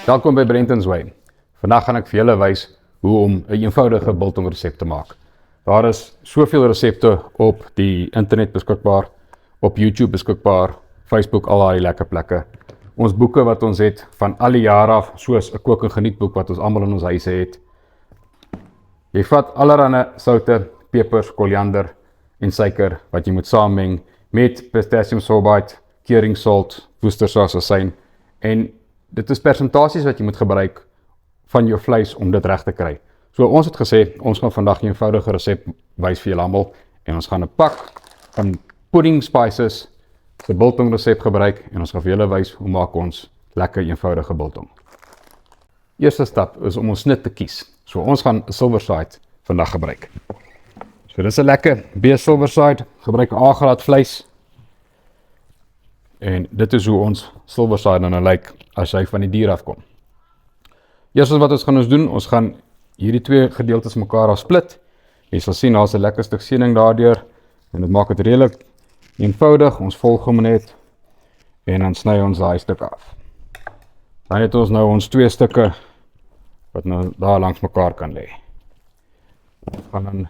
Welkom by Brenton's Way. Vandag gaan ek vir julle wys hoe om 'n eenvoudige biltong resep te maak. Daar is soveel resepte op die internet beskikbaar, op YouTube beskikbaar, Facebook, al daai lekker plekke. Ons boeke wat ons het van al die jare af, soos 'n kook en geniet boek wat ons almal in ons huise het. Jy vat allerlei soute, pepers, koriander en suiker wat jy moet saammeng met potassium sorbate, kering salt, worcestershire asyn en dit is persentasies wat jy moet gebruik van jou vleis om dit reg te kry. So ons het gesê, ons gaan vandag 'n eenvoudige resep wys vir julle almal en ons gaan 'n pak van pudding spices se biltong resep gebruik en ons gaan vir julle wys hoe maak ons lekker eenvoudige biltong. Eerste stap is om ons snit te kies. So ons gaan 'n Silverside vandag gebruik. So dis 'n lekker beef Silverside, gebruik aangelaat vleis. En dit is hoe ons Silverside dan lyk as hy van die dier afkom. Eerstens wat ons gaan doen, ons gaan hierdie twee gedeeltes mekaar afsplit. Jy sal sien daar's 'n lekker stuk seening daardeur en dit maak dit redelik eenvoudig. Ons volg hom net en dan sny ons daai stuk af. Dan het ons nou ons twee stukke wat nou daar langs mekaar kan lê. Ons gaan dan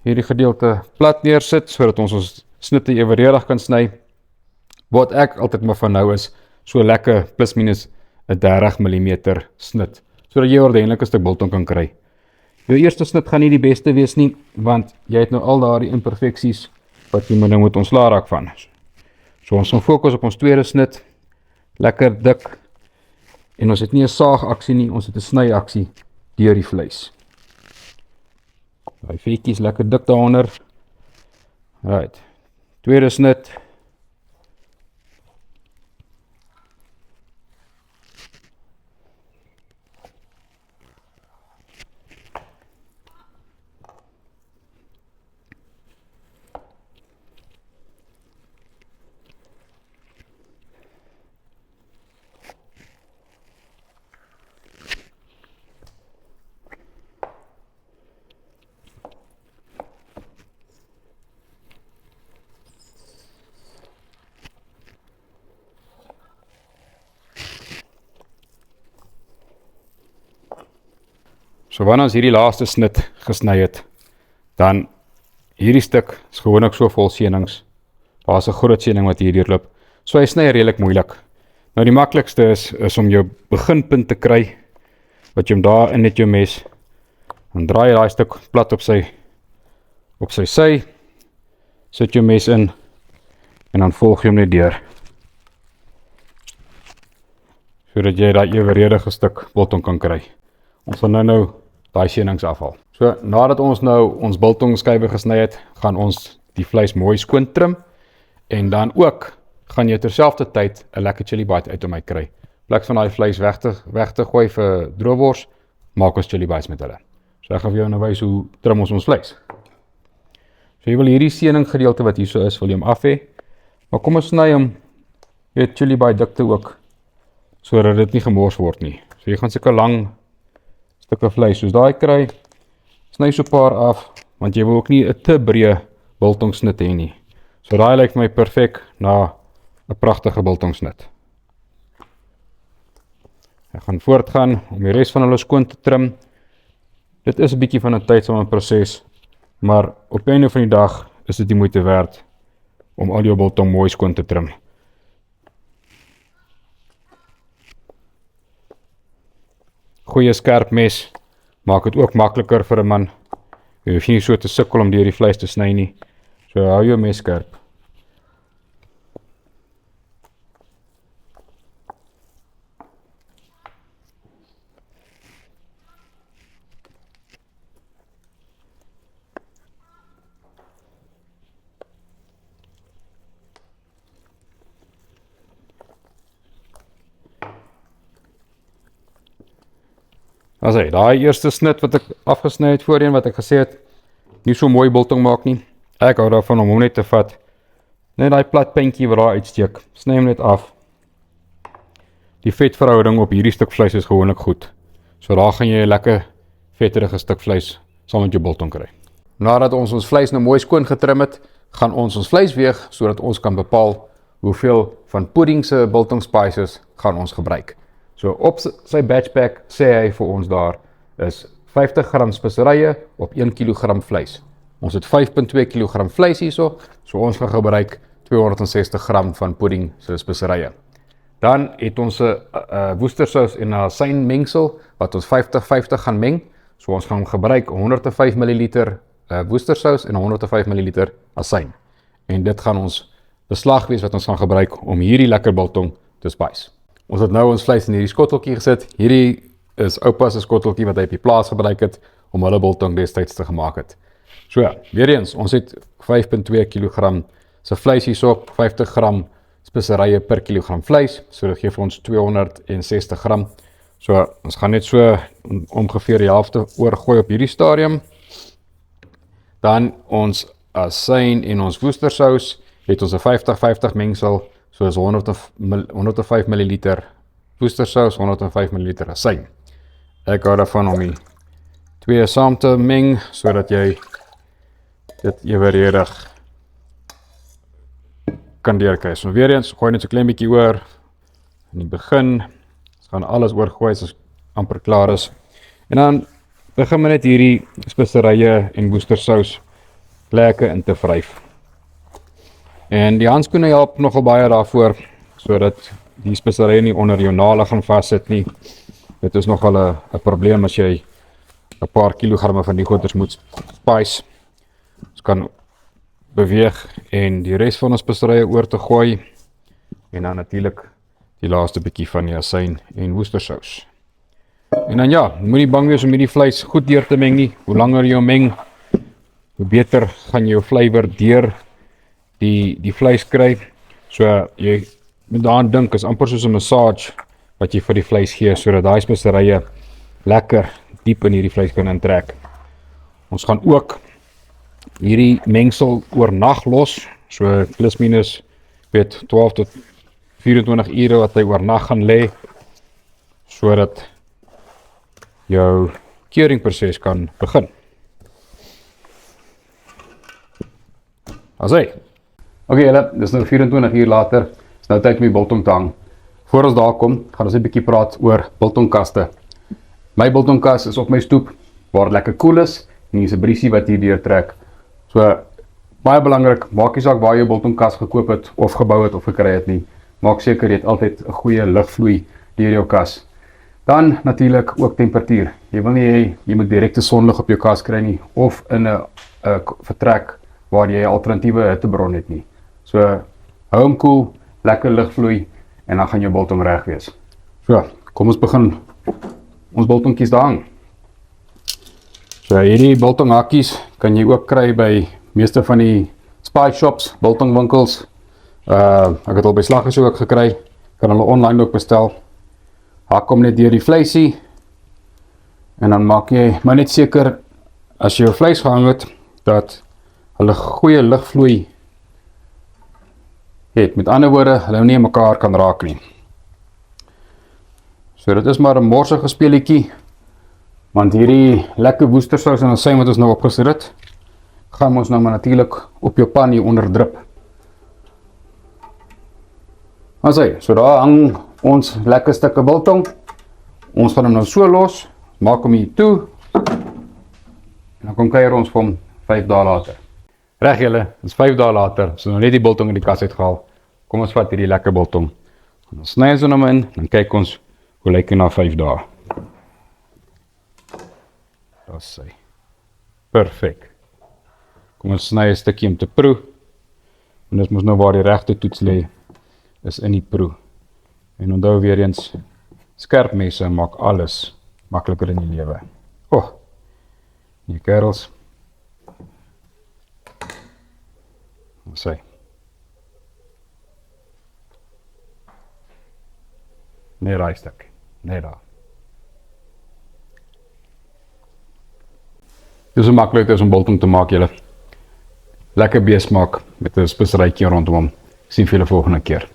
hierdie gedeelte plat neersit sodat ons snitte evenredig kan sny. Wat ek altyd maar van nou is so lekker plus minus 'n 30 mm snit, sodat jy 'n ordentlike stuk biltong kan kry. Jou eerste snit gaan nie die beste wees nie, want jy het nou al daardie imperfeksies wat jy nou moet ontslaa raak van. So ons gaan fokus op ons tweede snit, lekker dik, en ons het nie 'n saagaksie nie, ons het 'n snyaksie deur die vleis. Daai vetjies lekker dik daaronder. Right. Tweede snit. So wanneer ons hierdie laaste snit gesny het, dan hierdie stuk is gewoonlik so vol seenings. Daar's 'n groot seening wat hier deurloop. So hy sny redelik moeilik. Nou die maklikste is om jou beginpunt te kry, wat jy hom daar in met jou mes, dan draai jy daai stuk plat op sy sy, sit jou mes in en dan volg jy hom net deur. Sodat jy daai evenredige stuk biltong kan kry. Ons gaan nou daai seenings afhaal. So nadat ons nou ons biltongskywe gesny het, gaan ons die vleis mooi skoon trim en dan ook gaan jy terselfdertyd 'n lekker chili bite uit hom uit kry. In plaas van daai vleis weg te gooi vir droewors, maak ons chili bites met hulle. So ek gaan vir jou nou wys hoe trim ons vleis. So jy wil hierdie seening gedeelte wat hier so is, wil jy hom af hê. Maar kom ons sny hom met chili bite dikte ook, sodat dit nie gemors word nie. So jy gaan seker lang stukke vleis soos daai kry, sny so 'n paar af, want jy wil ook nie 'n te breë biltongsnit hê nie. So daai lyk vir my perfek na 'n pragtige biltongsnit. Ek gaan voortgaan om die res van hulle skoon te trim. Dit is 'n bietjie van 'n tydsame proses, maar op die einde van die dag is dit die moeite werd om al jou biltong mooi skoon te trim. Goeie skerp mes maak dit ook makliker vir 'n man. Jy hoef nie so te sukkel om deur die vleis te sny nie. So hou jou mes skerp. As hy, daai eerste snit wat ek afgesny het voorheen, wat ek gesê het, nie so mooi biltong maak nie. Ek hou daarvan om hom net te vat. Net daai plat puntjie wat daar uitsteek, sny hom net af. Die vetverhouding op hierdie stuk vleis is gewoonlik goed. So daar gaan jy 'n lekker vetterige stuk vleis saam met jou biltong kry. Nadat ons vleis nou mooi skoon getrim het, gaan ons vleis weeg sodat ons kan bepaal hoeveel van pudding se biltong spices gaan ons gebruik. So op sy batch pack sê hy vir ons daar is 50 gram speserye op 1 kg vleis. Ons het 5.2 kg vleis hierso, so ons gaan gebruik 260 gram van pudding se speserye. Dan het ons 'n woestersous en 'n asyn mengsel wat ons 50-50 gaan meng. So ons gaan gebruik 105 ml woestersous en 105 ml asyn. En dit gaan ons beslag wees wat ons gaan gebruik om hierdie lekker biltong te spice. Ons het nou ons vleis in hierdie skotteltjie gesit. Hierdie is oupa se skotteltjie wat hy op die plaas gebruik het om hulle biltong destyds te gemaak het. So, weer eens, ons het 5.2 kg se vleis hierso, 50 gram speserye per kilogram vleis, so dit gee vir ons 260 gram. So, ons gaan net so ongeveer die helfte oorgooi op hierdie stadium. Dan ons asyn en ons woestersous, het ons 'n 50-50 mengsel, so is 105 ml woestersous, 105 ml asyn. Ek hou daarvan om die twee saam te meng, sodat jy dit evenredig kan deurkry. So weer eens, gooi net so klein bietjie oor in die begin. Ons gaan alles oorgooi as amper klaar is. En dan begin net hierdie speserye en woestersous lekker in te vryf. En die handskoene help nogal baie daarvoor, sodat die speserye nie onder jou nale gaan vassit nie. Dit is nogal 'n probleem as jy 'n paar kilogramme van die goeders moet spice. Ons kan beweeg en die res van ons speserye oor te gooi. En dan natuurlik die laaste bietjie van die asyn en woestersous. En dan ja, moenie bang wees om hierdie vleis goed deur te meng nie. Hoe langer jy meng, hoe beter gaan jou flavor deur die vleis kry. So jy moet daaraan dink, is amper soos 'n massage wat jy vir die vleis gee, sodat daai speserye lekker diep in hierdie vleis kan intrek. Ons gaan ook hierdie mengsel oornag los, so plus minus 12 tot 24 ure wat hy oornag gaan lê, sodat jou keuringproses kan begin. As hy. Okay julle, dis nou 24 uur later, is nou tyd om die biltong te hang. Voor ons daar kom, gaan ons 'n bietjie praat oor biltongkaste. My biltongkas is op my stoep, waar het lekker koel is, en hier is 'n briesie wat hier deurtrek. So, baie belangrik, maak nie saak waar jy jou biltongkas gekoop het, of gebou het, of gekry het nie. Maak seker jy het altyd 'n goeie lugvloei deur jou kas. Dan natuurlik ook temperatuur. Jy wil nie hê jy moet direkte sonlig op jou kas kry nie, of in 'n vertrek waar jy 'n alternatiewe hittebron het nie. So, hou hom koel, lekker lugvloei, en dan gaan jou biltong reg wees. So, kom ons begin ons biltongkies daar hang. So, hierdie biltonghakkies kan jy ook kry by meeste van die spice shops, biltongwinkels. Ek het al by Slaghuis ook gekry, kan hulle online ook bestel. Hak hom net deur die vleisie, en dan maak jy maar net seker, as jy jou vleis gehang het, dat hulle goeie lugvloei het. Met ander woorde, hulle nie mekaar kan raak nie. So dit is maar 'n morsige speletjie, want hierdie lekker woestersous en asyn wat ons nou opgesit het, gaan ons nou maar natuurlik op jou pan hier onder drup. Asy, so daar hang ons lekker stukke biltong. Ons gaan hom nou so los, maak hom hier toe, en dan kom kuier ons vir hom 5 dae later. Reg julle, dit is 5 dae later, so nou net die biltong in die kas uitgehaal. Kom ons vat hierdie lekker biltong. Dan sny ons hom in, dan kyk ons hoe lyk hy na 5 dae. Daar is hy. Perfek. Kom ons sny 'n stukkie om te proe. En dit moet nou waar die regte toets lê, is in die proe. En onthou weer eens, skerp messe maak alles makliker in die lewe. Die kerels. Ons sê. Nee, raai stuk. Nee, daar. Dis so maklik is om biltong te maak, julle. Lekker beesmaak met 'n speserytjie rondom hom. Ek sien vir julle volgende keer.